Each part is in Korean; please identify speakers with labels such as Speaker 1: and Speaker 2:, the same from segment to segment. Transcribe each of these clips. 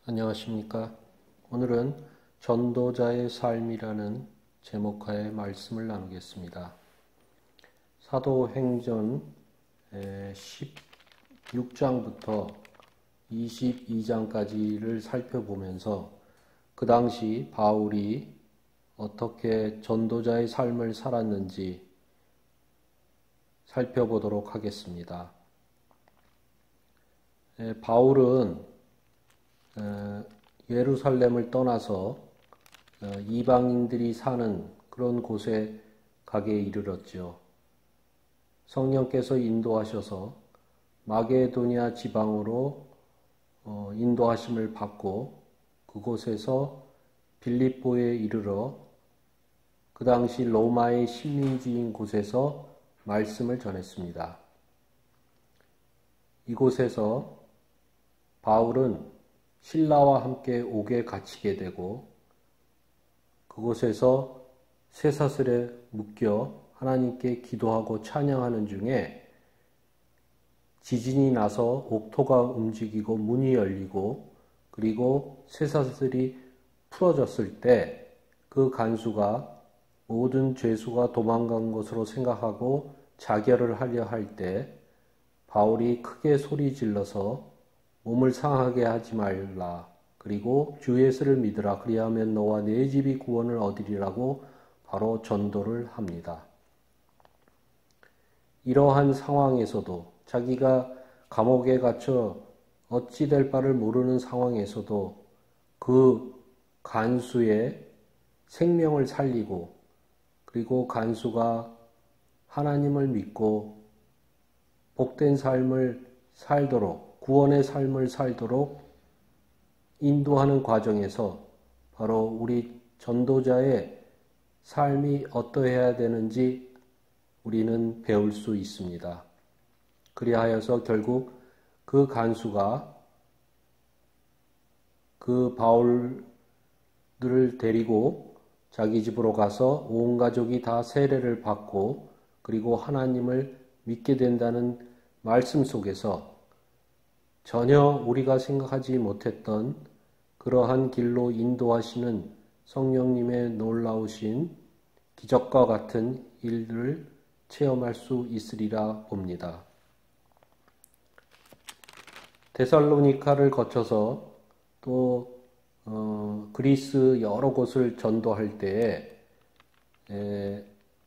Speaker 1: 안녕하십니까. 오늘은 전도자의 삶이라는 제목하에 말씀을 나누겠습니다. 사도행전 16장부터 22장까지를 살펴보면서 그 당시 바울이 어떻게 전도자의 삶을 살았는지 살펴보도록 하겠습니다. 바울은 예루살렘을 떠나서 이방인들이 사는 그런 곳에 가게 이르렀죠. 성령께서 인도하셔서 마게도니아 지방으로 인도하심을 받고 그곳에서 빌립보에 이르러 그 당시 로마의 식민지인 곳에서 말씀을 전했습니다. 이곳에서 바울은 신라와 함께 옥에 갇히게 되고 그곳에서 쇠사슬에 묶여 하나님께 기도하고 찬양하는 중에 지진이 나서 옥토가 움직이고 문이 열리고 그리고 쇠사슬이 풀어졌을 때 그 간수가 모든 죄수가 도망간 것으로 생각하고 자결을 하려 할 때 바울이 크게 소리 질러서 몸을 상하게 하지 말라. 그리고 주 예수를 믿으라. 그리하면 너와 네 집이 구원을 얻으리라고 바로 전도를 합니다. 이러한 상황에서도 자기가 감옥에 갇혀 어찌 될 바를 모르는 상황에서도 그 간수의 생명을 살리고 그리고 간수가 하나님을 믿고 복된 삶을 살도록 구원의 삶을 살도록 인도하는 과정에서 바로 우리 전도자의 삶이 어떠해야 되는지 우리는 배울 수 있습니다. 그리하여서 결국 그 간수가 그 바울들을 데리고 자기 집으로 가서 온 가족이 다 세례를 받고 그리고 하나님을 믿게 된다는 말씀 속에서 전혀 우리가 생각하지 못했던 그러한 길로 인도하시는 성령님의 놀라우신 기적과 같은 일을 체험할 수 있으리라 봅니다. 데살로니카를 거쳐서 또 그리스 여러 곳을 전도할 때에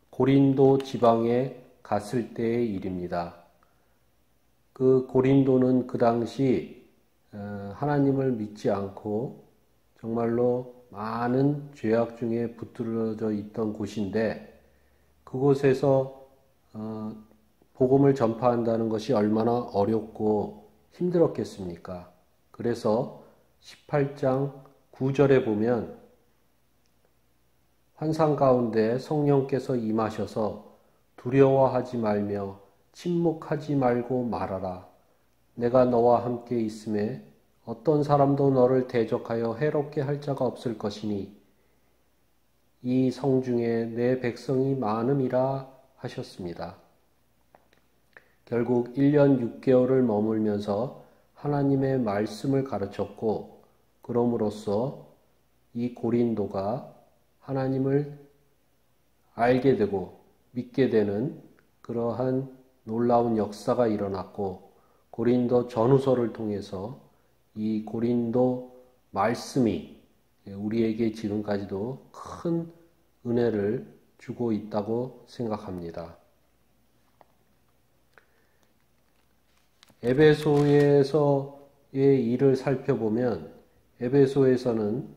Speaker 1: 고린도 지방에 갔을 때의 일입니다. 그 고린도는 그 당시 하나님을 믿지 않고 정말로 많은 죄악 중에 붙들어져 있던 곳인데 그곳에서 복음을 전파한다는 것이 얼마나 어렵고 힘들었겠습니까? 그래서 18장 9절에 보면 환상 가운데 성령께서 임하셔서 두려워하지 말며 침묵하지 말고 말하라. 내가 너와 함께 있음에 어떤 사람도 너를 대적하여 해롭게 할 자가 없을 것이니 이 성중에 내 백성이 많음이라 하셨습니다. 결국 1년 6개월을 머물면서 하나님의 말씀을 가르쳤고 그럼으로써 이 고린도가 하나님을 알게 되고 믿게 되는 그러한 놀라운 역사가 일어났고 고린도 전후서를 통해서 이 고린도 말씀이 우리에게 지금까지도 큰 은혜를 주고 있다고 생각합니다. 에베소에서의 일을 살펴보면 에베소에서는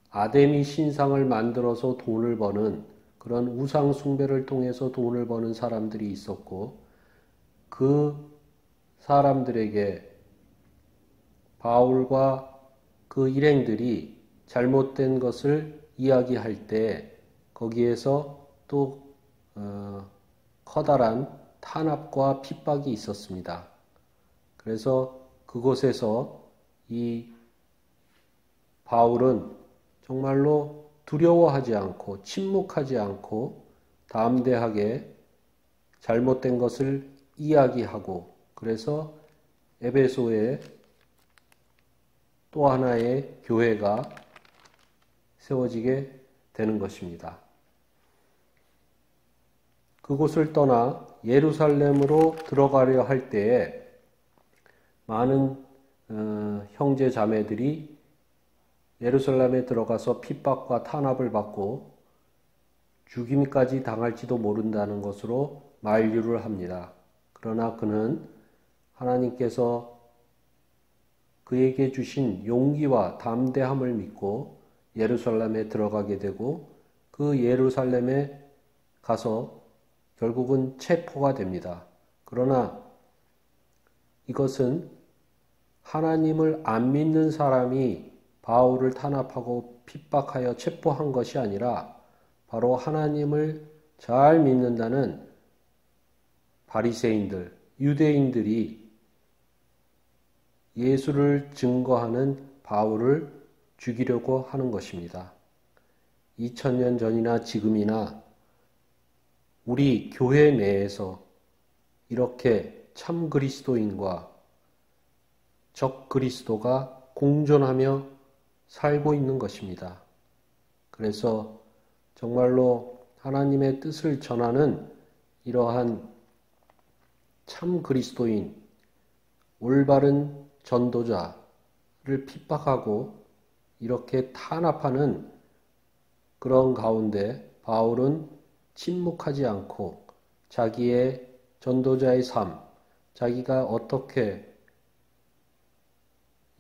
Speaker 1: 아데미 신상을 만들어서 돈을 버는 그런 우상 숭배를 통해서 돈을 버는 사람들이 있었고 그 사람들에게 바울과 그 일행들이 잘못된 것을 이야기할 때 거기에서 또 커다란 탄압과 핍박이 있었습니다. 그래서 그곳에서 이 바울은 정말로 두려워하지 않고 침묵하지 않고 담대하게 잘못된 것을 이야기하고 그래서 에베소에 또 하나의 교회가 세워지게 되는 것입니다. 그곳을 떠나 예루살렘으로 들어가려 할 때에 많은 형제 자매들이 예루살렘에 들어가서 핍박과 탄압을 받고 죽임까지 당할지도 모른다는 것으로 만류를 합니다. 그러나 그는 하나님께서 그에게 주신 용기와 담대함을 믿고 예루살렘에 들어가게 되고 그 예루살렘에 가서 결국은 체포가 됩니다. 그러나 이것은 하나님을 안 믿는 사람이 바울을 탄압하고 핍박하여 체포한 것이 아니라 바로 하나님을 잘 믿는다는 바리새인들, 유대인들이 예수를 증거하는 바울을 죽이려고 하는 것입니다. 2000년 전이나 지금이나 우리 교회 내에서 이렇게 참 그리스도인과 적 그리스도가 공존하며 살고 있는 것입니다. 그래서 정말로 하나님의 뜻을 전하는 이러한 참 그리스도인, 올바른 전도자를 핍박하고 이렇게 탄압하는 그런 가운데 바울은 침묵하지 않고 자기의 전도자의 삶, 자기가 어떻게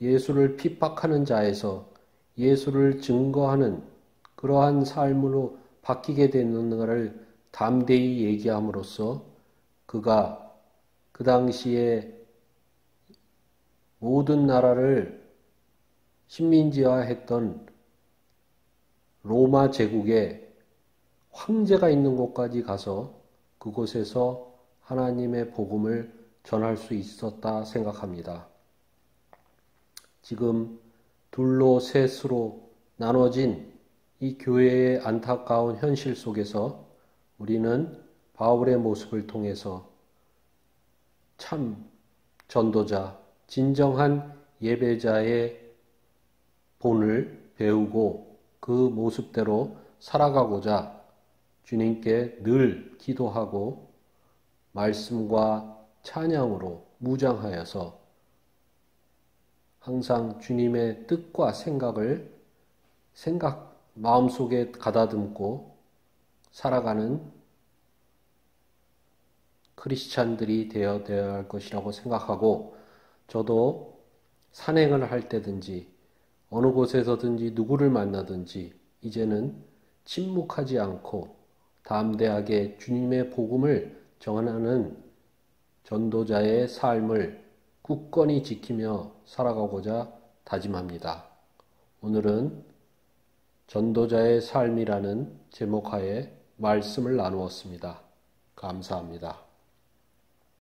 Speaker 1: 예수를 핍박하는 자에서 예수를 증거하는 그러한 삶으로 바뀌게 되는 것을 담대히 얘기함으로써 그가 그 당시에 모든 나라를 식민지화했던 로마 제국에 황제가 있는 곳까지 가서 그곳에서 하나님의 복음을 전할 수 있었다 생각합니다. 지금 둘로 셋으로 나눠진 이 교회의 안타까운 현실 속에서 우리는 바울의 모습을 통해서 참 전도자, 진정한 예배자의 본을 배우고 그 모습대로 살아가고자 주님께 늘 기도하고 말씀과 찬양으로 무장하여서 항상 주님의 뜻과 생각을 마음속에 가다듬고 살아가는 크리스찬들이 되어야 할 것이라고 생각하고 저도 산행을 할 때든지 어느 곳에서든지 누구를 만나든지 이제는 침묵하지 않고 담대하게 주님의 복음을 전하는 전도자의 삶을 굳건히 지키며 살아가고자 다짐합니다. 오늘은 전도자의 삶이라는 제목하에 말씀을 나누었습니다. 감사합니다.